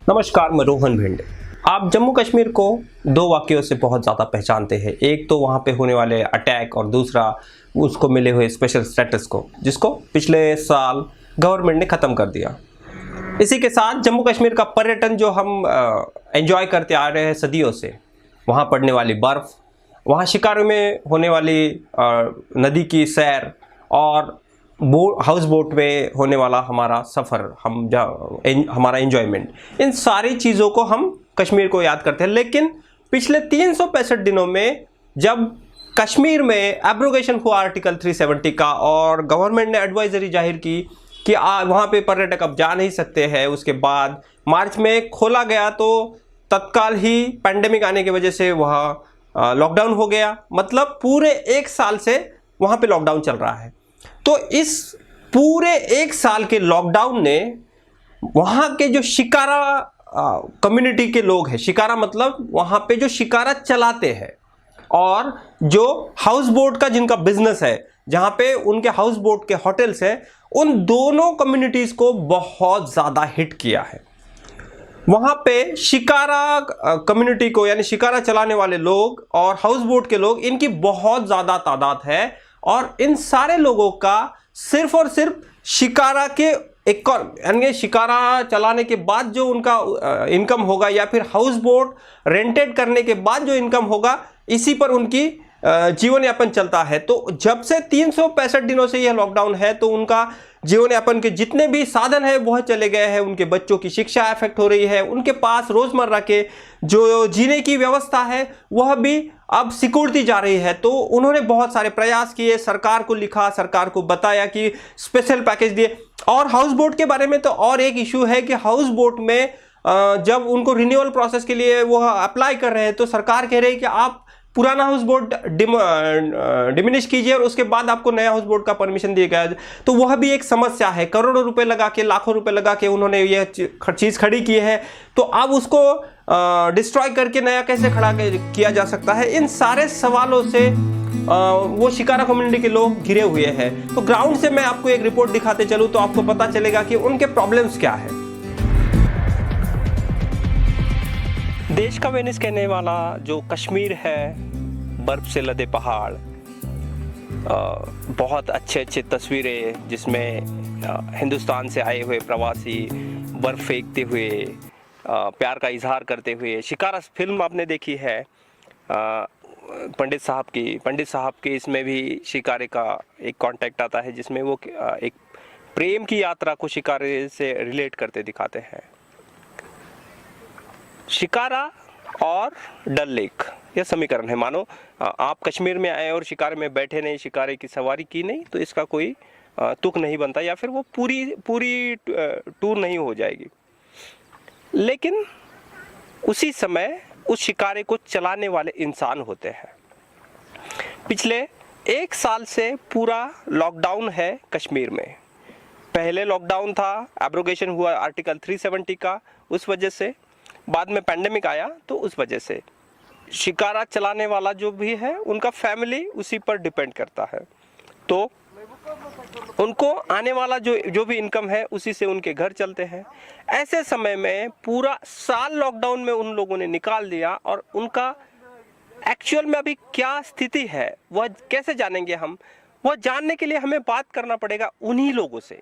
नमस्कार, मैं रोहन भिंड। आप जम्मू कश्मीर को दो वाक़यों से बहुत ज़्यादा पहचानते हैं। एक तो वहाँ पे होने वाले अटैक और दूसरा उसको मिले हुए स्पेशल स्टेटस को, जिसको पिछले साल गवर्नमेंट ने ख़त्म कर दिया। इसी के साथ जम्मू कश्मीर का पर्यटन जो हम एंजॉय करते आ रहे हैं सदियों से, वहाँ पड़ने वाली बर्फ़, वहाँ शिकारों में होने वाली नदी की सैर और हाउस बोट में होने वाला हमारा सफ़र, हमारा एंजॉयमेंट, इन सारी चीज़ों को हम कश्मीर को याद करते हैं। लेकिन पिछले 365 दिनों में जब कश्मीर में एब्रोगेशन हुआ आर्टिकल 370 का और गवर्नमेंट ने एडवाइजरी जाहिर की कि वहाँ पे पर्यटक अब जा नहीं सकते हैं, उसके बाद मार्च में खोला गया तो तत्काल ही पैंडेमिक आने की वजह से वहाँ लॉकडाउन हो गया। मतलब पूरे एक साल से वहाँ पे लॉकडाउन चल रहा है। तो इस पूरे एक साल के लॉकडाउन ने वहाँ के जो शिकारा कम्युनिटी के लोग हैं, शिकारा मतलब वहाँ पे जो शिकारा चलाते हैं और जो हाउस बोट का जिनका बिजनेस है, जहाँ पे उनके हाउस बोट के होटल्स हैं, उन दोनों कम्युनिटीज़ को बहुत ज़्यादा हिट किया है। वहाँ पे शिकारा कम्युनिटी को, यानी शिकारा चलाने वाले लोग और हाउस बोट के लोग, इनकी बहुत ज़्यादा तादाद है और इन सारे लोगों का सिर्फ और सिर्फ शिकारा के यानी शिकारा चलाने के बाद जो उनका इनकम होगा या फिर हाउस बोट रेंटेड करने के बाद जो इनकम होगा, इसी पर उनकी जीवन यापन चलता है। तो जब से 365 दिनों से यह लॉकडाउन है तो उनका जीवन यापन के जितने भी साधन है वह चले गए हैं। उनके बच्चों की शिक्षा अफेक्ट हो रही है, उनके पास रोजमर्रा के जो जीने की व्यवस्था है वह भी अब सिकुड़ती जा रही है। तो उन्होंने बहुत सारे प्रयास किए, सरकार को लिखा, सरकार को बताया कि स्पेशल पैकेज दिए। और हाउस बोट के बारे में तो और एक इशू है कि हाउस बोट में जब उनको रिन्यूअल प्रोसेस के लिए वह अप्लाई कर रहे हैं तो सरकार कह रही है कि आप पुराना हाउस बोट डिमिनिश कीजिए और उसके बाद आपको नया हाउस बोट का परमिशन दिया गया। तो वह भी एक समस्या है। करोड़ों रुपए लगा के, लाखों रुपए लगा के उन्होंने यह चीज़ खड़ी की है, तो अब उसको डिस्ट्रॉय करके नया कैसे खड़ा किया जा सकता है? इन सारे सवालों से वो शिकारा कम्युनिटी के लोग घिरे हुए हैं। तो ग्राउंड से मैं आपको एक रिपोर्ट दिखाते चलूँ तो आपको पता चलेगा कि उनके प्रॉब्लम्स क्या है। देश का वेनिस कहने वाला जो कश्मीर है, बर्फ से लदे पहाड़, बहुत अच्छे अच्छे तस्वीरें जिसमें हिंदुस्तान से आए हुए प्रवासी बर्फ फेंकते हुए, प्यार का इजहार करते हुए। शिकारा फिल्म आपने देखी है पंडित साहब की इसमें भी शिकारे का एक कॉन्टेक्ट आता है जिसमें वो एक प्रेम की यात्रा को शिकारे से रिलेट करते दिखाते हैं। शिकारा और डल लेक यह समीकरण है। मानो आप कश्मीर में आए और शिकारे में बैठे नहीं, शिकारे की सवारी की नहीं, तो इसका कोई तुक नहीं बनता या फिर वो पूरी टूर नहीं हो जाएगी। लेकिन उसी समय उस शिकारे को चलाने वाले इंसान होते हैं। पिछले एक साल से पूरा लॉकडाउन है कश्मीर में। पहले लॉकडाउन था, एब्रोगेशन हुआ आर्टिकल 370 का, उस वजह से बाद में पैंडेमिक आया तो उस वजह से शिकारा चलाने वाला जो भी है उनका फैमिली उसी पर डिपेंड करता है। तो उनको आने वाला जो भी इनकम है उसी से उनके घर चलते हैं। ऐसे समय में पूरा साल लॉकडाउन में उन लोगों ने निकाल दिया और उनका एक्चुअल में अभी क्या स्थिति है वह कैसे जानेंगे हम? वह जानने के लिए हमें बात करना पड़ेगा उन्हीं लोगों से।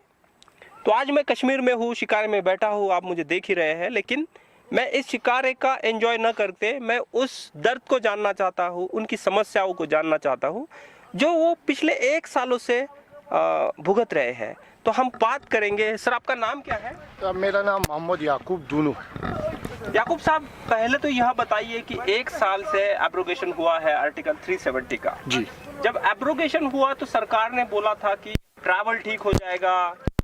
तो आज मैं कश्मीर में हूँ, शिकारे में बैठा हूँ, आप मुझे देख ही रहे हैं, लेकिन मैं इस शिकारे का एंजॉय न करते मैं उस दर्द को जानना चाहता हूँ, उनकी समस्याओं को जानना चाहता हूँ जो वो पिछले एक सालों से भुगत रहे हैं। तो हम बात करेंगे। सर, आपका नाम क्या है? मेरा नाम मोहम्मद याकूब दूनू। याकूब साहब, पहले तो यह बताइए कि एक साल से एब्रोगेशन हुआ है आर्टिकल 370 का। जी। जब एब्रोगेशन हुआ तो सरकार ने बोला था कि ट्रैवल ठीक हो जाएगा।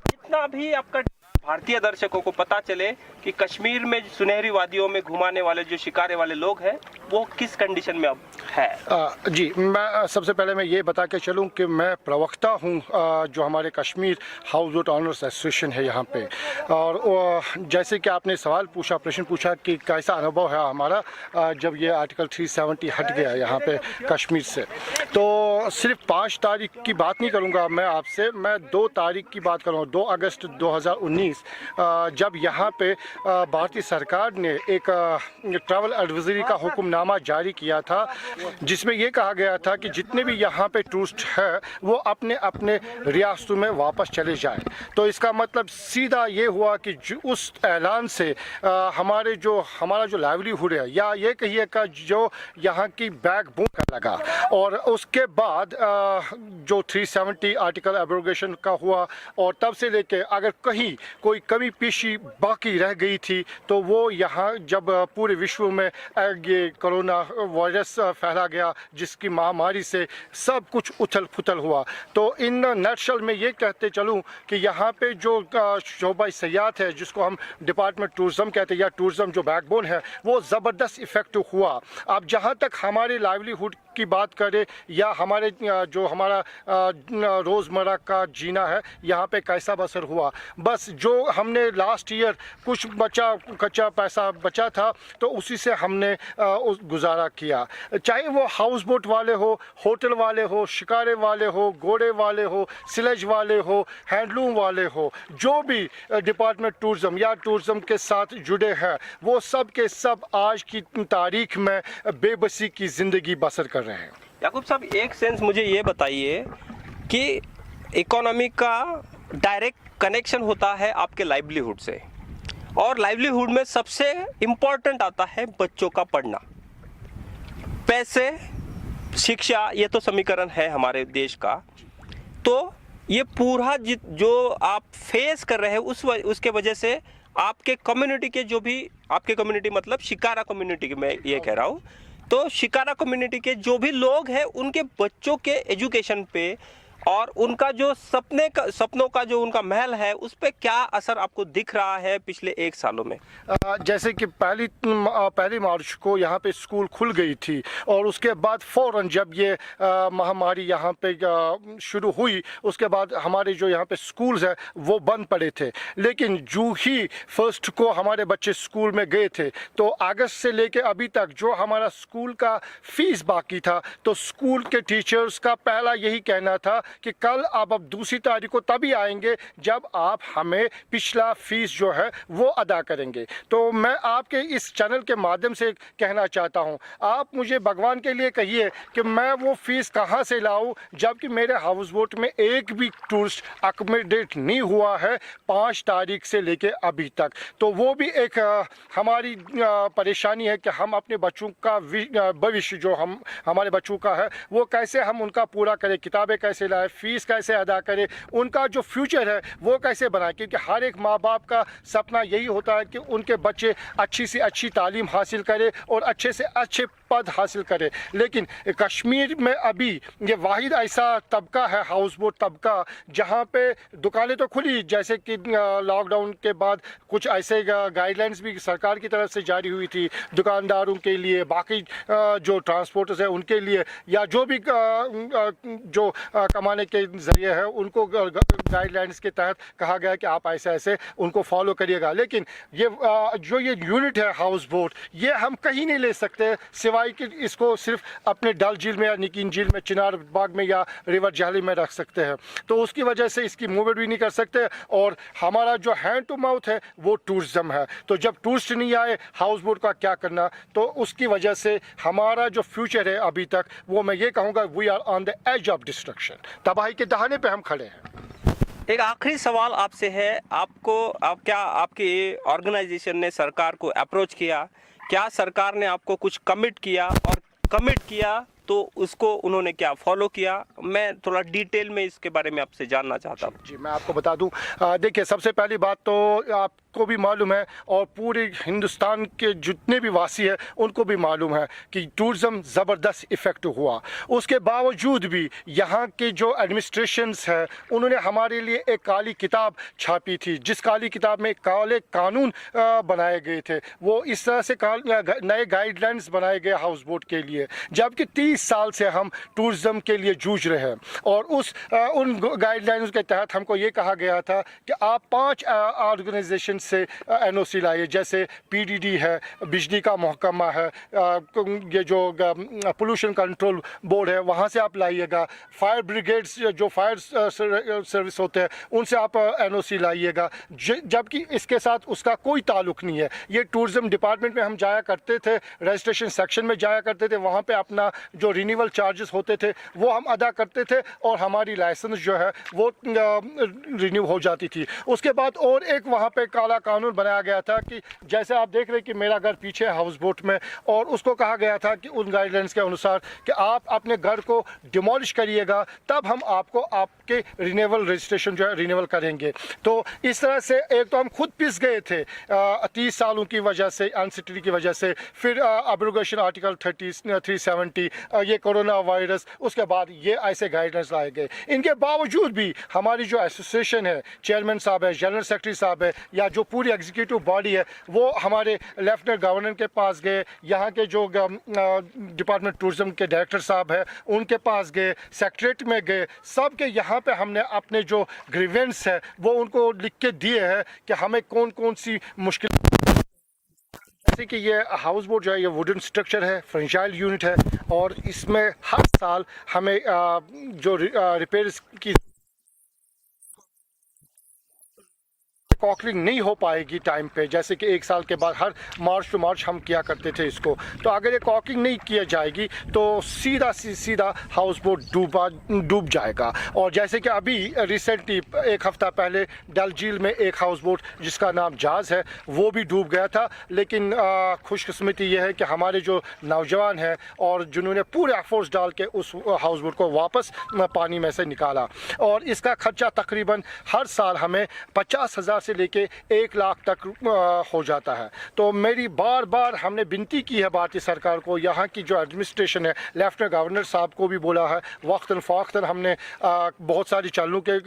इतना भी आपका भारतीय दर्शकों को पता चले कि कश्मीर में सुनहरी वादियों में घुमाने वाले जो शिकारे वाले लोग हैं वो किस कंडीशन में अब? है? जी, मैं सबसे पहले मैं ये बता के चलूँ कि मैं प्रवक्ता हूँ जो हमारे Kashmir house boat owners association है यहाँ पे। और जैसे कि आपने सवाल पूछा, प्रश्न पूछा कि कैसा अनुभव है हमारा जब ये आर्टिकल 370 हट गया यहाँ पे कश्मीर से, तो सिर्फ 5 तारीख की बात नहीं करूँगा मैं आपसे, मैं 2 तारीख की बात करूँगा। 2 अगस्त 2019 जब यहाँ पे भारतीय सरकार ने एक ट्रैवल एडवाइजरी का हुक्मनामा जारी किया था, जिसमें ये कहा गया था कि जितने भी यहाँ पे टूरिस्ट है वो अपने अपने रियासतों में वापस चले जाएं। तो इसका मतलब सीधा ये हुआ कि उस ऐलान से हमारा जो लाइवलीहुड है, या ये कहिएगा जो यहाँ की बैकबोन का लगा। और उसके बाद जो 370 आर्टिकल एब्रोगेशन का हुआ, और तब से लेके अगर कहीं कोई कमी पेशी बाकी रह गई थी तो वो यहाँ जब पूरे विश्व में ये कोरोना वायरस फैला गया, जिसकी महामारी से सब कुछ उथल पुथल हुआ। तो इन नटशल में ये कहते चलूँ कि यहाँ पे जो शोबा सयाहत है, जिसको हम डिपार्टमेंट टूरिज़्म कहते हैं, या टूरिज़्म जो बैकबोन है, वो ज़बरदस्त इफ़ेक्टिव हुआ। अब जहाँ तक हमारे लाइवलीहुड की बात करें या हमारे जो हमारा रोज़मर्रा का जीना है यहाँ पे कैसा बसर हुआ, बस जो हमने लास्ट ईयर कुछ कच्चा पैसा बचा था तो उसी से हमने गुजारा किया। चाहे वो हाउस बोट वाले हो, होटल वाले हो, शिकारे वाले हो, घोड़े वाले हो, स्लेज वाले हो, हैंडलूम वाले हो, जो भी डिपार्टमेंट टूरिज़्म या टूरिज़्म के साथ जुड़े हैं, वो सब के सब आज की तारीख में बेबसी की ज़िंदगी बसर कर रहे हैं। याकूब साहब, एक सेंस मुझे ये बताइए कि इकोनॉमी का डायरेक्ट कनेक्शन होता है आपके लाइवलीहुड से, और लाइवलीहुड में सबसे इम्पोर्टेंट आता है बच्चों का पढ़ना। पैसे, शिक्षा, ये तो समीकरण है हमारे देश का। तो ये पूरा जो आप फेस कर रहे हैं उसके वजह से आपके कम्युनिटी के जो भी, आपके कम्युनिटी मतलब शिकारा कम्युनिटी के, मैं ये कह रहा हूँ, तो शिकारा कम्युनिटी के जो भी लोग हैं उनके बच्चों के एजुकेशन पे और उनका जो सपनों का जो उनका महल है उस पर क्या असर आपको दिख रहा है पिछले 1 सालों में? जैसे कि पहली मार्च को यहाँ पे स्कूल खुल गई थी, और उसके बाद फ़ौरन जब ये महामारी यहाँ पे शुरू हुई, उसके बाद हमारे जो यहाँ पे स्कूल्स हैं वो बंद पड़े थे। लेकिन जो ही 1 को हमारे बच्चे स्कूल में गए थे, तो अगस्त से लेके अभी तक जो हमारा स्कूल का फ़ीस बाकी था, तो स्कूल के टीचर्स का पहला यही कहना था कि कल आप अब 2 तारीख को तभी आएंगे जब आप हमें पिछला फ़ीस जो है वो अदा करेंगे। तो मैं आपके इस चैनल के माध्यम से कहना चाहता हूं, आप मुझे भगवान के लिए कहिए कि मैं वो फ़ीस कहां से लाऊं, जबकि मेरे हाउस बोट में एक भी टूरिस्ट अकोमोडेट नहीं हुआ है 5 तारीख से लेके अभी तक। तो वो भी एक हमारी परेशानी है कि हम अपने बच्चों का भविष्य जो हमारे बच्चों का है वो कैसे हम उनका पूरा करें, किताबें कैसे लाएं, फ़ीस कैसे अदा करें, उनका जो फ्यूचर है वो कैसे बनाएं। क्योंकि हर एक माँ बाप का सपना यही होता है कि उनके बच्चे अच्छी से अच्छी तालीम हासिल करें और अच्छे से अच्छे पद हासिल करें। लेकिन कश्मीर में अभी ये वाहिद ऐसा तबका है, हाउस बोट तबका, जहाँ पे दुकानें तो खुली, जैसे कि लॉकडाउन के बाद कुछ ऐसे गाइडलाइंस भी सरकार की तरफ से जारी हुई थी दुकानदारों के लिए, बाकी जो ट्रांसपोर्टर्स हैं उनके लिए, या जो भी जो कमाने के ज़रिए है उनको गाइडलाइंस के तहत कहा गया कि आप ऐसे ऐसे उनको फॉलो करिएगा। लेकिन ये जो ये यूनिट है हाउस बोट, ये हम कहीं नहीं ले सकते सिवाय कि इसको सिर्फ अपने डल झील में या निकिन झील में, चिनार बाग में या रिवर जाली में रख सकते हैं। तो उसकी वजह से इसकी मूवमेंट भी नहीं कर सकते, और हमारा जो हैंड टू माउथ है वो टूरिज़्म है। तो जब टूरिस्ट नहीं आए हाउस बोट का क्या करना, तो उसकी वजह से हमारा जो फ्यूचर है अभी तक, वो मैं ये कहूँगा we are on the edge of destruction, तबाही के दहाने पे हम खड़े हैं। एक आखिरी सवाल आपसे है, क्या आपकी ऑर्गेनाइजेशन ने सरकार को अप्रोच किया? क्या सरकार ने आपको कुछ कमिट किया, और कमिट किया तो उसको उन्होंने क्या फॉलो किया? मैं थोड़ा डिटेल में इसके बारे में आपसे जानना चाहता हूँ। जी, मैं आपको बता दूं, देखिए सबसे पहली बात तो आप को भी मालूम है और पूरे हिंदुस्तान के जितने भी वासी हैं उनको भी मालूम है कि टूरिज़म ज़बरदस्त इफ़ेक्ट हुआ। उसके बावजूद भी यहाँ के जो एडमिनिस्ट्रेशंस है उन्होंने हमारे लिए एक काली किताब छापी थी, जिस काली किताब में काले कानून बनाए गए थे। वो इस तरह से नए गाइडलाइंस बनाए गए हाउस बोट के लिए, जबकि 30 साल से हम टूरिज़म के लिए जूझ रहे हैं। और उन गाइडलाइंस के तहत हमको ये कहा गया था कि आप 5 ऑर्गेनाइजेशन से NOC लाइए, जैसे PDD है, बिजली का महकमा है, ये जो पोल्यूशन कंट्रोल बोर्ड है वहाँ से आप लाइएगा, फायर ब्रिगेड्स जो फायर सर्विस होते हैं उनसे आप NOC लाइएगा, जबकि इसके साथ उसका कोई ताल्लुक नहीं है। ये टूरिज़म डिपार्टमेंट में हम जाया करते थे, रजिस्ट्रेशन सेक्शन में जाया करते थे, वहाँ पे अपना जो रिन्यूअल चार्जेस होते थे वो हम अदा करते थे और हमारी लाइसेंस जो है वो रिन्यू हो जाती थी। उसके बाद और एक वहाँ पे काला कानून बनाया गया था कि जैसे आप देख रहे हैं कि मेरा घर पीछे है हाउस बोट में, और उसको कहा गया था कि उन गाइडलाइंस के अनुसार कि आप अपने घर को डिमोलिश करिएगा तब हम आपको आपके रिन्यूअल रजिस्ट्रेशन जो है रिन्यूअल करेंगे। तो इस तरह से एक तो हम खुद पिस गए थे 30 सालों की वजह से, अनसिटी की वजह से, फिर अब्रोगेशन आर्टिकल 370, ये कोरोना वायरस, उसके बाद ये ऐसे गाइडलाइंस लाए गए। इनके बावजूद भी हमारी जो एसोसिएशन है, चेयरमैन साहब है, जनरल सेक्रेटरी साहब है, या जो पूरी एग्जीक्यूटिव बॉडी है, वो हमारे लेफ्टिनेंट गवर्नर के पास गए, यहाँ के जो डिपार्टमेंट टूरिज्म के डायरेक्टर साहब है उनके पास गए, सेक्रेटरीट में गए, सब के यहाँ पे हमने अपने जो ग्रीवेंस है वो उनको लिख के दिए हैं कि हमें कौन कौन सी मुश्किल, जैसे कि ये हाउस बोट जो है ये वुडन स्ट्रक्चर है, फ्रेंचाइज यूनिट है, और इसमें हर साल हमें जो रिपेयर्स की कॉकलिंग नहीं हो पाएगी टाइम पे, जैसे कि 1 साल के बाद हर मार्च टू मार्च हम किया करते थे इसको। तो अगर ये कॉकलिंग नहीं किया जाएगी तो सीधा हाउस बोट डूब जाएगा। और जैसे कि अभी रिसेंटली 1 हफ्ता पहले डल झील में एक हाउस बोट जिसका नाम जहाज़ है वो भी डूब गया था, लेकिन खुशकिस्मती ये है कि हमारे जो नौजवान हैं और जिन्होंने पूरे एफर्ट्स डाल के उस हाउस बोट को वापस पानी में से निकाला, और इसका खर्चा तकरीबन हर साल हमें 50,000 से लेके 1 लाख तक हो जाता है। तो मेरी बार बार हमने विनती की है भारतीय सरकार को, यहाँ की जो एडमिनिस्ट्रेशन है, लेफ्टिनेंट गवर्नर साहब को भी बोला है, वक्तन फ़वक्तन हमने बहुत सारी चैनलों के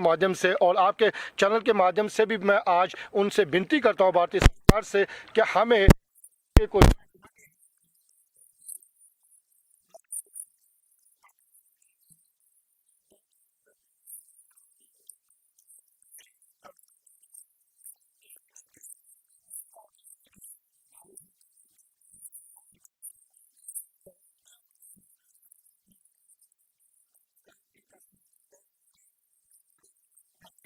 माध्यम से और आपके चैनल के माध्यम से भी मैं आज उनसे विनती करता हूँ भारतीय सरकार से कि हमें कोई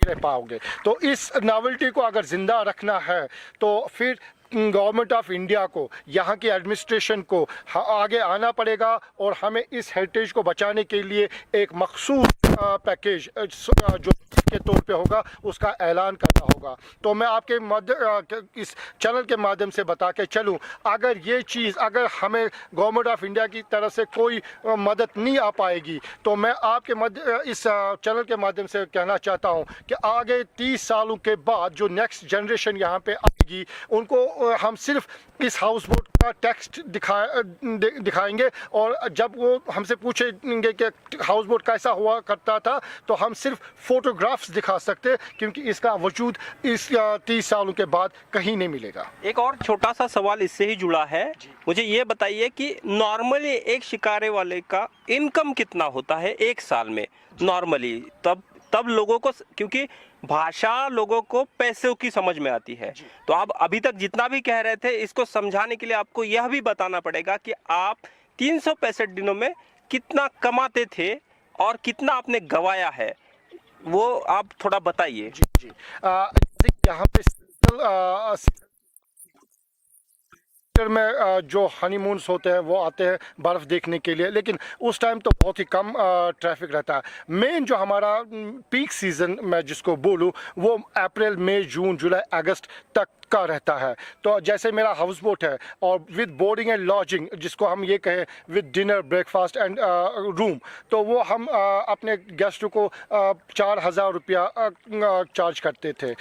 रह पाओगे। तो इस नॉवेल्टी को अगर ज़िंदा रखना है तो फिर गवर्नमेंट ऑफ इंडिया को, यहाँ की एडमिनिस्ट्रेशन को आगे आना पड़ेगा और हमें इस हेरिटेज को बचाने के लिए एक मखसूस पैकेज जो के तौर पे होगा उसका ऐलान करना होगा। तो मैं आपके इस चैनल के माध्यम से बता के चलूँ, अगर ये चीज़ अगर हमें गवर्नमेंट ऑफ इंडिया की तरफ से कोई मदद नहीं आ पाएगी तो मैं आपके इस चैनल के माध्यम से कहना चाहता हूँ कि आगे 30 सालों के बाद जो नेक्स्ट जनरेशन यहाँ पे आएगी उनको हम सिर्फ इस हाउस बोट का टेक्स्ट दिखाएंगे, और जब वो हमसे पूछेंगे कि हाउस बोट कैसा हुआ करता था तो हम सिर्फ फोटोग्राफ्स दिखा सकते, क्योंकि इसका वजूद इस 30 सालों के बाद कहीं नहीं मिलेगा। एक और छोटा सा सवाल इससे ही जुड़ा है, मुझे ये बताइए कि नॉर्मली एक शिकारे वाले का इनकम कितना होता है 1 साल में नॉर्मली? तब लोगों को, क्योंककि भाषा लोगों को पैसों की समझ में आती है, तो आप अभी तक जितना भी कह रहे थे इसको समझाने के लिए आपको यह भी बताना पड़ेगा कि आप 365 दिनों में कितना कमाते थे और कितना आपने गवाया है, वो आप थोड़ा बताइए। जी यहाँ पे में जो हनीमून्स होते हैं वो आते हैं बर्फ़ देखने के लिए, लेकिन उस टाइम तो बहुत ही कम ट्रैफिक रहता है। मेन जो हमारा पीक सीज़न मैं जिसको बोलूँ वो अप्रैल, मई, जून, जुलाई, अगस्त तक का रहता है। तो जैसे मेरा हाउस बोट है और विद बोर्डिंग एंड लॉजिंग, जिसको हम ये कहें with dinner breakfast and room, तो वो हम अपने गेस्ट को 4,000 रुपया चार्ज करते थे।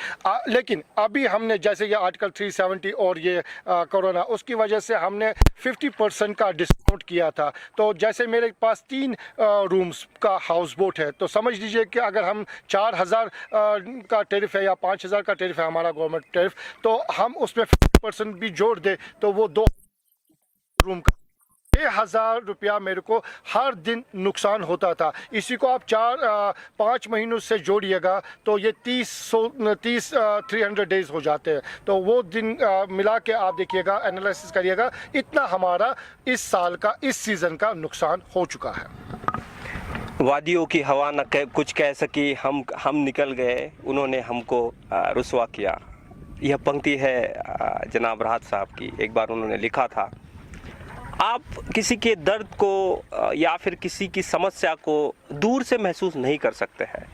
लेकिन अभी हमने जैसे ये आर्टिकल 370 और ये कोरोना, उसकी वजह से हमने 50% का डिस्काउंट किया था। तो जैसे मेरे पास 3 रूम्स का हाउस बोट है, तो समझ लीजिए कि अगर हम 4,000 का टेरिफ है या 5,000 का टेरिफ है हमारा गवर्नमेंट टेरिफ, तो हम उसमें 50% भी जोड़ दे तो वो 2 रूम का 6,000 रुपया मेरे को हर दिन नुकसान होता था। इसी को आप 5 महीनों से जोड़िएगा तो ये 300 डेज हो जाते हैं। तो वो दिन मिला के आप देखिएगा, एनालिसिस करिएगा, इतना हमारा इस साल का, इस सीज़न का नुकसान हो चुका है। वादियों की हवा न कुछ कह सकी, हम निकल गए, उन्होंने हमको रुसवा किया। यह पंक्ति है जनाब राहत साहब की। एक बार उन्होंने लिखा था, आप किसी के दर्द को या फिर किसी की समस्या को दूर से महसूस नहीं कर सकते हैं।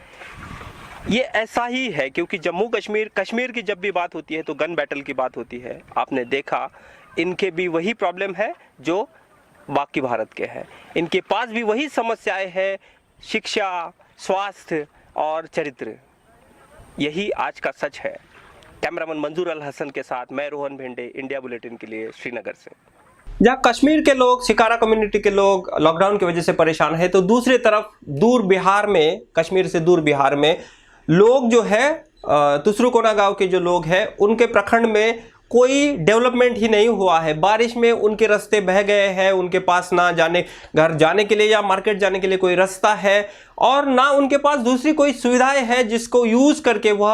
ये ऐसा ही है क्योंकि जम्मू कश्मीर की जब भी बात होती है तो गन बैटल की बात होती है। आपने देखा इनके भी वही प्रॉब्लम है जो बाकी भारत के हैं। इनके पास भी वही समस्याएं हैं, शिक्षा, स्वास्थ्य और चरित्र। यही आज का सच है। कैमरामैन मंजूर अल हसन के साथ मैं रोहन भेंडे, इंडिया बुलेटिन के लिए श्रीनगर से। जहाँ कश्मीर के लोग, शिकारा कम्युनिटी के लोग लॉकडाउन की वजह से परेशान है, तो दूसरी तरफ दूर बिहार में, कश्मीर से दूर बिहार में लोग जो है तुसरुकोना गांव के जो लोग हैं, उनके प्रखंड में कोई डेवलपमेंट ही नहीं हुआ है। बारिश में उनके रास्ते बह गए हैं, उनके पास ना घर जाने के लिए या मार्केट जाने के लिए कोई रास्ता है और ना उनके पास दूसरी कोई सुविधाएं हैं जिसको यूज़ करके वह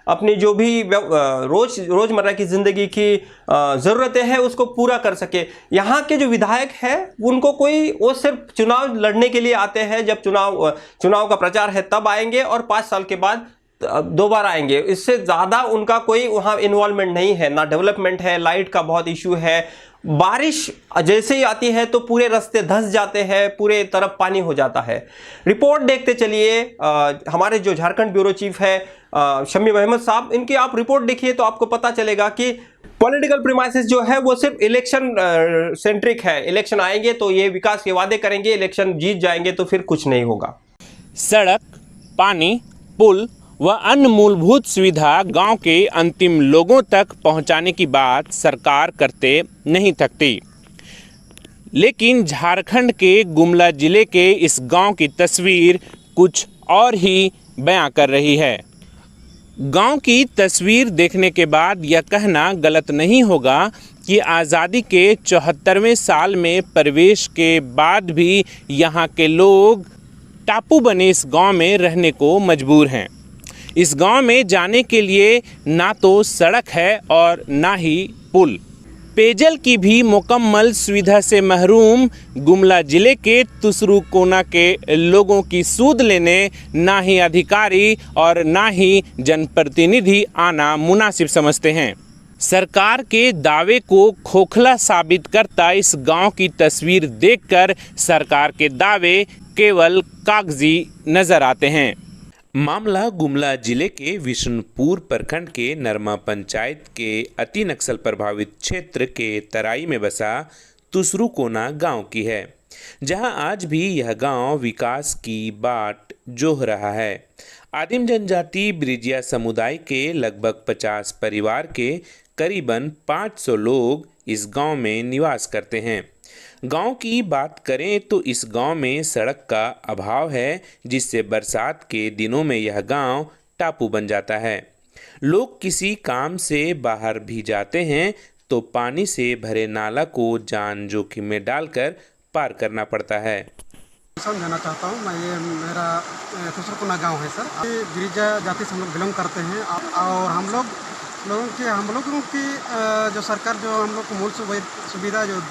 अपनी जो भी रोज़मर्रा की ज़िंदगी की ज़रूरतें हैं उसको पूरा कर सके। यहाँ के जो विधायक हैं उनको वो सिर्फ चुनाव लड़ने के लिए आते हैं, जब चुनाव का प्रचार है तब आएंगे और 5 साल के बाद दोबारा आएंगे। इससे ज़्यादा उनका कोई वहाँ इन्वॉल्वमेंट नहीं है, ना डेवलपमेंट है, लाइट का बहुत इशू है। बारिश जैसे ही आती है तो पूरे रास्ते धंस जाते हैं, पूरे तरफ पानी हो जाता है। रिपोर्ट देखते चलिए। हमारे जो झारखंड ब्यूरो चीफ है शमीम अहमद साहब, इनकी आप रिपोर्ट देखिए तो आपको पता चलेगा कि पॉलिटिकल प्रीमाइसेस जो है वो सिर्फ इलेक्शन सेंट्रिक है। इलेक्शन आएंगे तो ये विकास के वादे करेंगे, इलेक्शन जीत जाएंगे तो फिर कुछ नहीं होगा। सड़क, पानी, पुल व अन्य मूलभूत सुविधा गांव के अंतिम लोगों तक पहुंचाने की बात सरकार करते नहीं थकती। लेकिन झारखंड के गुमला जिले के इस गांव की तस्वीर कुछ और ही बयां कर रही है। गांव की तस्वीर देखने के बाद यह कहना गलत नहीं होगा कि आज़ादी के 74वें साल में प्रवेश के बाद भी यहाँ के लोग टापू बने इस गांव में रहने को मजबूर हैं। इस गांव में जाने के लिए ना तो सड़क है और ना ही पुल। पेयजल की भी मुकम्मल सुविधा से महरूम गुमला जिले के तुसरुकोना के लोगों की सूद लेने ना ही अधिकारी और ना ही जनप्रतिनिधि आना मुनासिब समझते हैं। सरकार के दावे को खोखला साबित करता इस गांव की तस्वीर देखकर सरकार के दावे केवल कागजी नजर आते हैं। मामला गुमला जिले के विष्णुपुर प्रखंड के नरमा पंचायत के अति नक्सल प्रभावित क्षेत्र के तराई में बसा तुसरुकोना गांव की है, जहां आज भी यह गांव विकास की बाट जोह रहा है। आदिम जनजाति ब्रिजिया समुदाय के लगभग 50 परिवार के करीबन 500 लोग इस गांव में निवास करते हैं। गांव की बात करें तो इस गांव में सड़क का अभाव है, जिससे बरसात के दिनों में यह गांव टापू बन जाता है। लोग किसी काम से बाहर भी जाते हैं तो पानी से भरे नाला को जान जोखिम में डालकर पार करना पड़ता है। समझाना चाहता हूँ मैं, ये मेरा तुसरुकोना गांव है सर। गिरिजा जाति से हम लोग बिलोंग करते हैं और हम लोगों की जो सरकार जो हम लोग को मूल सुविधा जो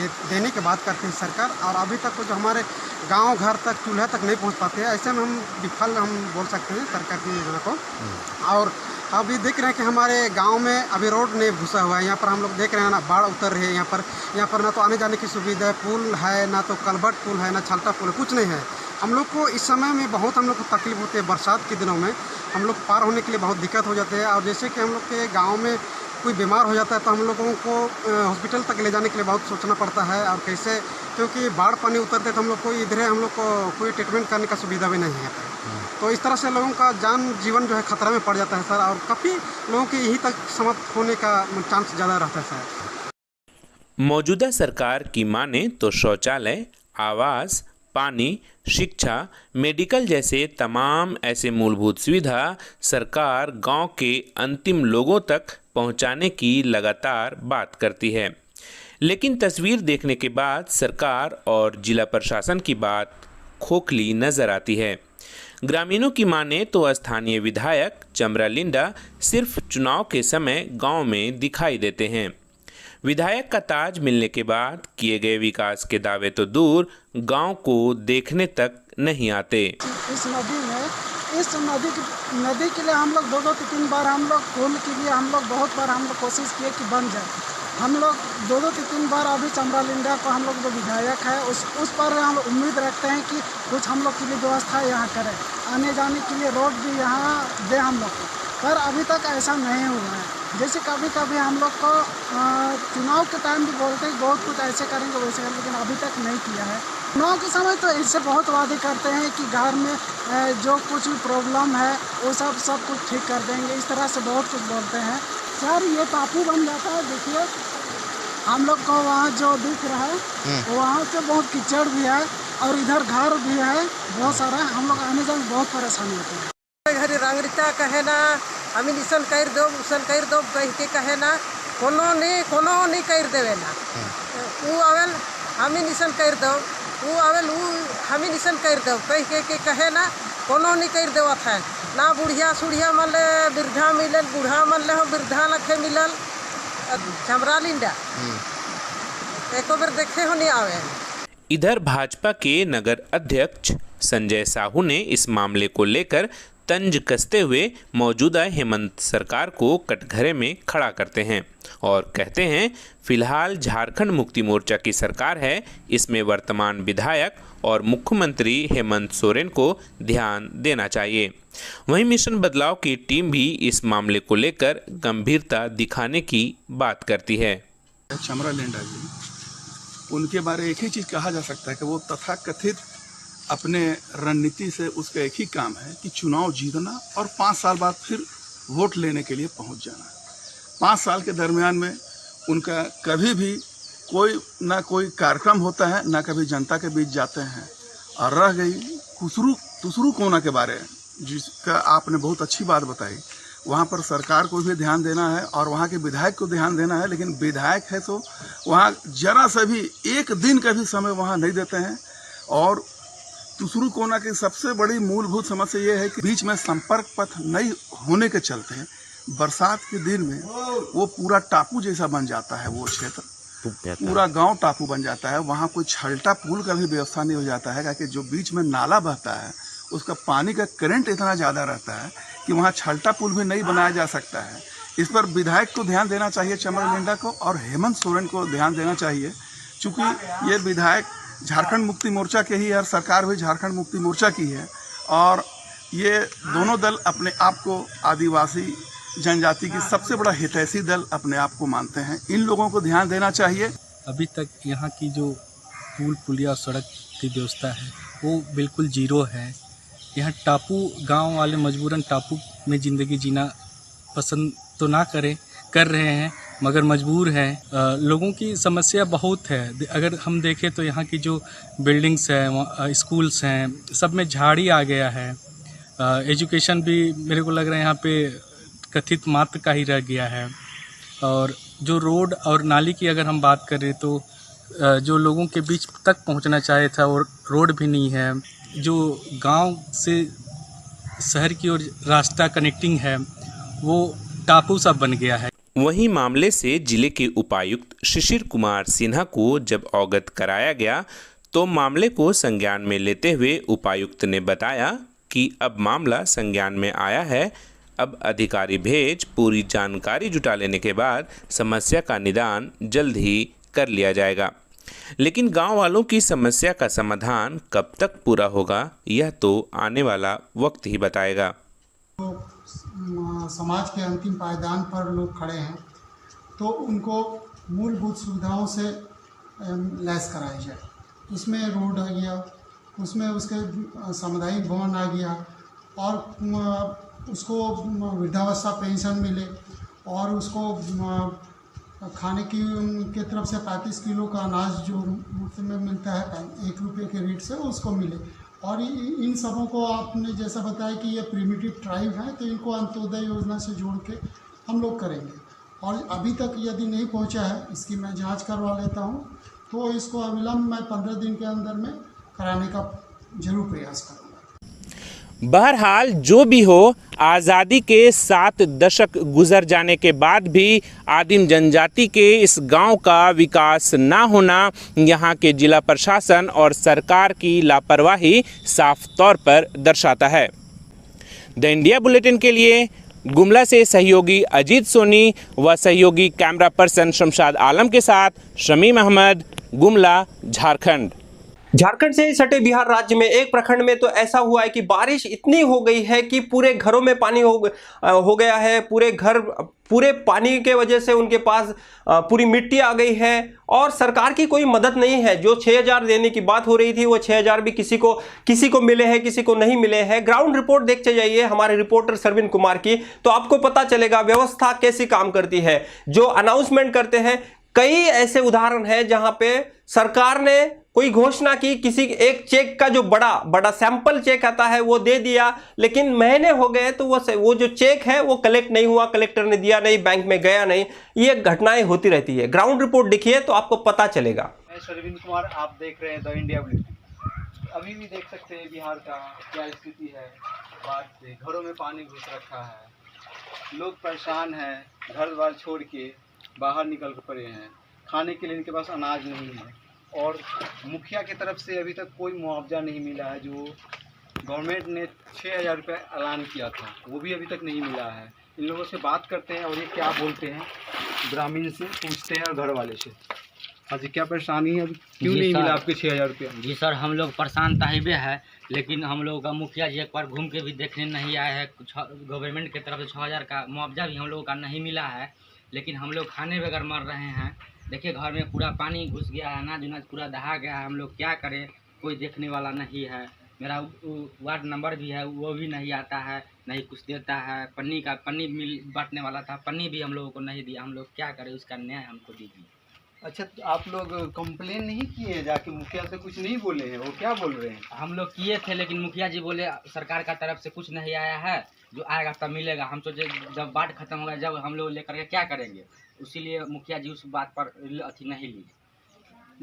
देने की बात करते हैं सरकार, और अभी तक जो हमारे गांव घर तक चूल्हा तक नहीं पहुंच पाते हैं। ऐसे में हम विफल हम बोल सकते हैं सरकार की योजना को। और अभी देख रहे हैं कि हमारे गांव में अभी रोड नहीं घुसा हुआ है। यहाँ पर हम लोग देख रहे हैं ना बाढ़ उतर रही है। यहाँ पर ना तो आने जाने की सुविधा है, पुल है ना, तो कलबट पुल है ना, छलटा पुल है, कुछ नहीं है। हम लोग को इस समय में बहुत हम लोग को तकलीफ होती है। बरसात के दिनों में हम लोग पार होने के लिए बहुत दिक्कत हो जाते हैं। और जैसे कि हम लोग के गाँव में कोई बीमार हो जाता है तो हम लोगों को हॉस्पिटल तक ले जाने के लिए बहुत सोचना पड़ता है। और कैसे, क्योंकि बाढ़ पानी उतरते तो हम लोग को इधर हम लोग को कोई ट्रीटमेंट करने का सुविधा भी नहीं है। तो इस तरह से लोगों का जान जीवन जो है खतरा में पड़ जाता है सर, और काफ़ी लोगों की यहीं तक समाप्त होने का चांस ज़्यादा रहता है सर। मौजूदा सरकार की माने तो शौचालय, आवास, पानी, शिक्षा, मेडिकल जैसे तमाम ऐसे मूलभूत सुविधा सरकार गांव के अंतिम लोगों तक पहुंचाने की लगातार बात करती है। लेकिन तस्वीर देखने के बाद सरकार और जिला प्रशासन की बात खोखली नजर आती है। ग्रामीणों की माने तो स्थानीय विधायक चमरालिंडा सिर्फ चुनाव के समय गांव में दिखाई देते हैं। विधायक का ताज मिलने के बाद किए गए विकास के दावे तो दूर, गांव को देखने तक नहीं आते। इस नदी के लिए हम लोग 2-3 बार हम लोग पुल के लिए हम लोग बहुत बार हम लोग कोशिश किए कि बन जाए। हम लोग 2-3 बार अभी चमरालिंडा को हम लोग जो विधायक है उस पर हम उम्मीद रखते हैं कि कुछ हम लोग के लिए व्यवस्था यहाँ करें, आने जाने के लिए रोड भी यहाँ दे हम लोग को, पर अभी तक ऐसा नहीं हुआ है। जैसे कभी कभी हम लोग को चुनाव के टाइम भी बोलते हैं बहुत कुछ ऐसे करेंगे वैसे करेंगे, लेकिन अभी तक नहीं किया है। चुनाव के समय तो इससे बहुत वादे करते हैं कि घर में जो कुछ भी प्रॉब्लम है वो सब कुछ ठीक कर देंगे, इस तरह से बहुत कुछ बोलते हैं। सर ये टापू बन जाता है, देखिए हम लोग को वहाँ जो दिख रहा है वहाँ से बहुत कीचड़ भी है और इधर घर भी है बहुत सारा, हम लोग आने जाने बहुत परेशानी होती है। घरे रंगरिता कहे ना हमें निशन कर दो उसन कर दो कह के कहे ना कोनो नहीं कर देवे ना वो अवेल हमें निशन कर दो वो अवेल वो हमें निशन कर दो कह के कहे ना कोनो नहीं कर देवत है ना। बुढ़िया सुढ़िया मन ले वृद्धा मिलल, बूढ़ा मन ले वृद्धा नखे मिलल। चमरालिंडा एको बेर देखे हो नहीं आवे। इधर भाजपा के नगर अध्यक्ष संजय साहू ने इस मामले को लेकर तंज कसते हुए मौजूदा हेमंत सरकार को कटघरे में खड़ा करते हैं और कहते हैं फिलहाल झारखंड मुक्ति मोर्चा की सरकार है, इसमें वर्तमान विधायक और मुख्यमंत्री हेमंत सोरेन को ध्यान देना चाहिए। वहीं मिशन बदलाव की टीम भी इस मामले को लेकर गंभीरता दिखाने की बात करती है। चमरालिंडा जी, उनके बारे एक ही चीज़ कहा जा सकता है कि वो तथाकथित अपने रणनीति से उसका एक ही काम है कि चुनाव जीतना और 5 साल बाद फिर वोट लेने के लिए पहुंच जाना। 5 साल के दरमियान में उनका कभी भी कोई ना कोई कार्यक्रम होता है, ना कभी जनता के बीच जाते हैं। और रह गई तुसरू कोना के बारे में जिसका आपने बहुत अच्छी बात बताई, वहाँ पर सरकार को भी ध्यान देना है और वहाँ के विधायक को ध्यान देना है। लेकिन विधायक है तो वहाँ जरा सा भी एक दिन का भी समय वहाँ नहीं देते हैं। और तुसरू कोना की सबसे बड़ी मूलभूत समस्या ये है कि बीच में संपर्क पथ नहीं होने के चलते बरसात के दिन में वो पूरा टापू जैसा बन जाता है, वो क्षेत्र पूरा गांव टापू बन जाता है। वहाँ कोई छलटा पुल का भी व्यवस्था नहीं हो जाता है, क्योंकि जो बीच में नाला बहता है उसका पानी का करंट इतना ज़्यादा रहता है कि वहाँ छलटा पुल भी नहीं बनाया जा सकता है। इस पर विधायक को ध्यान देना चाहिए, चमरालिंडा को, और हेमंत सोरेन को ध्यान देना चाहिए, चूँकि ये विधायक झारखंड मुक्ति मोर्चा के ही है और सरकार भी झारखंड मुक्ति मोर्चा की है। और ये दोनों दल अपने आप को आदिवासी जनजाति की सबसे बड़ा हितैषी दल अपने आप को मानते हैं। इन लोगों को ध्यान देना चाहिए। अभी तक यहाँ की जो पुल पुलिया और सड़क की व्यवस्था है वो बिल्कुल जीरो है। यहाँ टापू गांव वाले मजबूरन टापू में ज़िंदगी जीना पसंद तो ना कर रहे हैं, मगर मजबूर हैं। लोगों की समस्या बहुत है। अगर हम देखें तो यहाँ की जो बिल्डिंग्स हैं, स्कूल्स हैं, सब में झाड़ी आ गया है। एजुकेशन भी मेरे को लग रहा है यहाँ पे कथित मात्र का ही रह गया है। और जो रोड और नाली की अगर हम बात करें तो जो लोगों के बीच तक पहुँचना चाहे था वो रोड भी नहीं है। जो गांव से शहर की ओर रास्ता कनेक्टिंग है वो टापू सा बन गया है। वहीं मामले से जिले के उपायुक्त शिशिर कुमार सिन्हा को जब अवगत कराया गया तो मामले को संज्ञान में लेते हुए उपायुक्त ने बताया कि अब मामला संज्ञान में आया है, अब अधिकारी भेज पूरी जानकारी जुटा लेने के बाद समस्या का निदान जल्द ही कर लिया जाएगा। लेकिन गांव वालों की समस्या का समाधान कब तक पूरा होगा यह तो आने वाला वक्त ही बताएगा। समाज के अंतिम पायदान पर लोग खड़े हैं तो उनको मूलभूत सुविधाओं से लैस कराया जाए। उसमें रोड आ गया, उसमें उसके सामुदायिक भवन आ गया, और उसको वृद्धावस्था पेंशन मिले, और उसको खाने की तरफ से 35 किलो का अनाज जो मुफ्त में मिलता है 1 रुपये के रेट से, उसको मिले। और इन सबों को आपने जैसा बताया कि ये प्रिमिटिव ट्राइब है, तो इनको अंत्योदय योजना से जोड़ के हम लोग करेंगे। और अभी तक यदि नहीं पहुंचा है, इसकी मैं जांच करवा लेता हूं, तो इसको अविलंब मैं 15 दिन के अंदर में कराने का जरूर प्रयास करूँगा। बहरहाल जो भी हो, आज़ादी के 7 दशक गुजर जाने के बाद भी आदिम जनजाति के इस गांव का विकास ना होना यहां के जिला प्रशासन और सरकार की लापरवाही साफ तौर पर दर्शाता है। द इंडिया बुलेटिन के लिए गुमला से सहयोगी अजीत सोनी व सहयोगी कैमरा पर्सन शमशाद आलम के साथ शमीम अहमद, गुमला, झारखंड। झारखंड से सटे बिहार राज्य में एक प्रखंड में तो ऐसा हुआ है कि बारिश इतनी हो गई है कि पूरे घरों में पानी हो गया है। पूरे पानी के वजह से उनके पास पूरी मिट्टी आ गई है, और सरकार की कोई मदद नहीं है। जो 6,000 देने की बात हो रही थी, वो 6,000 भी किसी को मिले हैं, किसी को नहीं मिले हैं। ग्राउंड रिपोर्ट देखते जाइए हमारे रिपोर्टर सरविन कुमार की, तो आपको पता चलेगा व्यवस्था कैसी काम करती है। जो अनाउंसमेंट करते हैं, कई ऐसे उदाहरण हैं जहां पे सरकार ने कोई घोषणा की, किसी एक चेक का जो बड़ा सैंपल चेक आता है वो दे दिया, लेकिन महीने हो गए तो वो जो चेक है वो कलेक्ट नहीं हुआ, कलेक्टर ने दिया नहीं, बैंक में गया नहीं। ये घटनाएं होती रहती है। ग्राउंड रिपोर्ट देखिए तो आपको पता चलेगा। मैं सरविन कुमार, आप देख रहे हैं द इंडिया बुलेटिन। अभी भी देख सकते हैं बिहार का क्या स्थिति है। बाढ़ से घरों में पानी घुस रखा है, लोग परेशान हैं, घर द्वार छोड़ के बाहर निकल पड़े हैं। खाने के लिए इनके पास अनाज नहीं है, और मुखिया की तरफ से अभी तक कोई मुआवजा नहीं मिला है। जो गवर्नमेंट ने 6,000 रुपये ऐलान किया था, वो भी अभी तक नहीं मिला है। इन लोगों से बात करते हैं और ये क्या बोलते हैं, ग्रामीण से पूछते हैं और घर वाले से। हाँ जी, क्या परेशानी है, क्यों नहीं मिला आपके 6,000 रुपये? जी सर, हम लोग परेशान ताहिबे है, लेकिन हम लोगों का मुखिया जी एक बार घूम के भी देखने नहीं आए हैं। गवर्नमेंट की तरफ से 6,000 का मुआवजा भी हम लोगों का नहीं मिला है, लेकिन हम लोग खाने बगैर मर रहे हैं। देखिए घर में पूरा पानी घुस गया है, अनाज उनाज पूरा दहा गया है। हम लोग क्या करें, कोई देखने वाला नहीं है। मेरा वार्ड नंबर भी है, वो भी नहीं आता है, नहीं कुछ देता है। पन्नी मिल बांटने वाला था, पन्नी भी हम लोगों को नहीं दिया। हम लोग क्या करें, उसका न्याय हमको दीजिए। अच्छा, तो आप लोग कंप्लेन नहीं किए हैं जाके? मुखिया से कुछ नहीं बोले हैं? वो क्या बोल रहे हैं? हम लोग किए थे, लेकिन मुखिया जी बोले सरकार का तरफ से कुछ नहीं आया है, जो आएगा तब मिलेगा। हम सोचे जब बाढ़ खत्म होगा, जब हम लोग लेकर के क्या करेंगे, इसीलिए मुखिया जी उस बात पर अथी नहीं ली।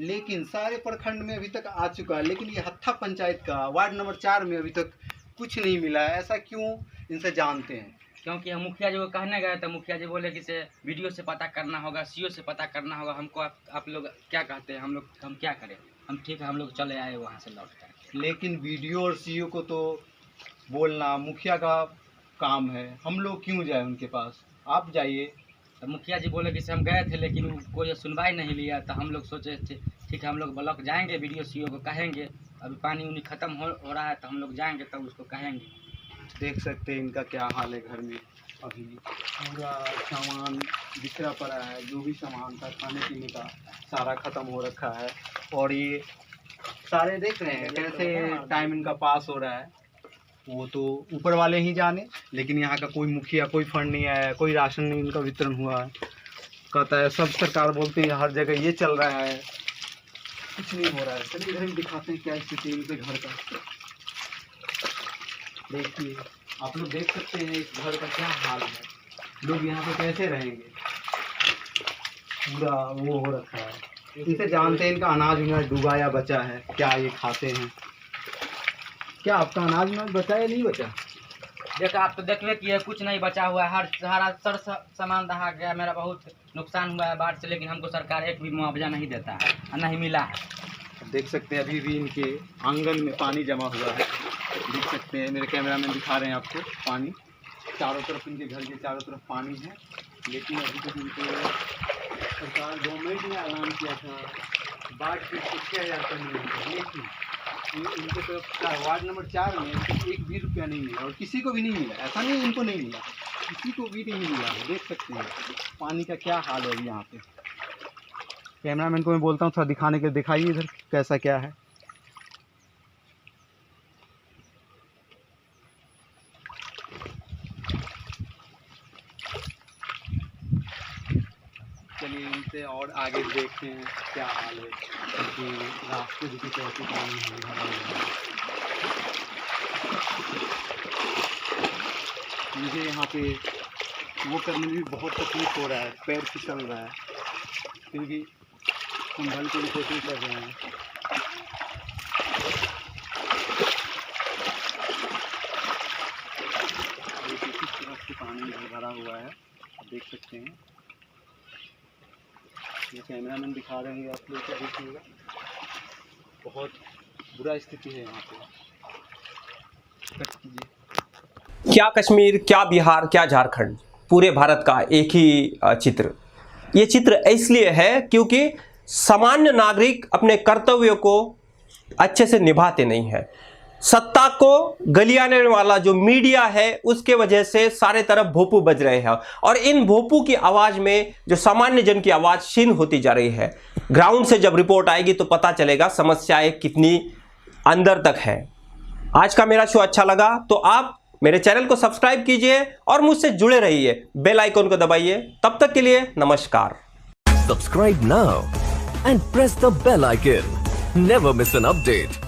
लेकिन सारे प्रखंड में अभी तक आ चुका है, लेकिन ये हत्था पंचायत का वार्ड नंबर 4 में अभी तक कुछ नहीं मिला है। ऐसा क्यों, इनसे जानते हैं। क्योंकि हम मुखिया जी को कहने गए तो मुखिया जी बोले कि से वीडियो से पता करना होगा, सीओ से पता करना होगा। हमको आप लोग क्या कहते हैं, हम क्या करें। हम ठीक है, हम लोग चले आए वहाँ से लौट कर। लेकिन वीडियो और सीओ को तो बोलना मुखिया का काम है, हम लोग क्यों जाए उनके पास? आप जाइए। तो मुखिया जी बोले कि से हम गए थे, लेकिन कोई सुनवाई नहीं लिया। तो हम लोग सोचे ठीक है, हम लोग ब्लॉक जाएंगे, वीडियो सीओ को कहेंगे। अभी पानी उनी ख़त्म हो रहा है, तो हम लोग जाएंगे तब उसको कहेंगे। देख सकते हैं इनका क्या हाल है। घर में अभी पूरा सामान बिखरा पड़ा है, जो भी सामान था खाने पीने का सारा ख़त्म हो रखा है। और ये सारे देख रहे हैं कैसे टाइम इनका पास हो रहा है। वो तो ऊपर वाले ही जाने, लेकिन यहाँ का कोई मुखिया, कोई फंड नहीं आया, कोई राशन नहीं इनका वितरण हुआ है। कहता है सब सरकार बोलते हैं हर जगह ये चल रहा है, कुछ नहीं हो रहा है। चलिए इधर भी दिखाते हैं क्या स्थिति इनके घर का। देखिए, आप लोग देख सकते हैं इस घर का क्या हाल है। लोग यहाँ पे कैसे रहेंगे, पूरा वो हो रखा है। इनसे जानते हैं इनका अनाज उनाज डूबा या बचा है, क्या ये खाते हैं। क्या आपका अनाज उनाज बचा या नहीं बचा? देखा, आप तो देखिए कि कुछ नहीं बचा हुआ है। हर सामान दहा गया। मेरा बहुत नुकसान हुआ है बाढ़ से, लेकिन हमको सरकार एक भी मुआवजा नहीं देता है, नहीं मिला है। देख सकते हैं अभी भी इनके आंगन में पानी जमा हुआ है। देख सकते हैं, मेरे कैमरा में दिखा रहे हैं आपको पानी। चारों तरफ इनके घर के चारों तरफ पानी है, लेकिन अभी तक इनको सरकार गवर्नमेंट ने ऐलान किया था बाढ़ के 6,000 का मिलेगा, लेकिन इनके तरफ वार्ड नंबर 4 में एक भी रुपया नहीं मिला और किसी को भी नहीं मिला। ऐसा नहीं इनको नहीं मिला, किसी को भी नहीं मिला। देख सकते हैं पानी का क्या हाल है अभी यहाँ पे। कैमरामैन को मैं बोलता हूँ थोड़ा दिखाने के, दिखाइए इधर कैसा क्या है। चलिए इनसे और आगे देखते हैं क्या हाल है, क्योंकि रास्ते भी कैसे पानी है भरा हुआ है। मुझे यहाँ पे वो करने में भी बहुत तकलीफ हो रहा है, पैर फिसल रहा है, फिर भी संभल के भी कोशिश कर रहे हैं। किस तरह से पानी भरा हुआ है आप देख सकते हैं। ये कैमरामैन दिखा रहे हैं, आप लोग को देखिएगा बहुत बुरा स्थिति है यहाँ पे। कट कीजिए। क्या कश्मीर, क्या बिहार, क्या झारखंड, पूरे भारत का एक ही चित्र। ये चित्र इसलिए है क्योंकि सामान्य नागरिक अपने कर्तव्यों को अच्छे से निभाते नहीं है। सत्ता को गलियाने वाला जो मीडिया है उसके वजह से सारे तरफ भोपू बज रहे हैं और इन भोपू की आवाज में जो सामान्य जन की आवाज क्षीण होती जा रही है। ग्राउंड से जब रिपोर्ट आएगी तो पता चलेगा समस्याएं कितनी अंदर तक है। आज का मेरा शो अच्छा लगा तो आप मेरे चैनल को सब्सक्राइब कीजिए और मुझसे जुड़े रहिए, बेल आइकन को दबाइए। तब तक के लिए नमस्कार। Subscribe now and press the bell icon. Never miss an update.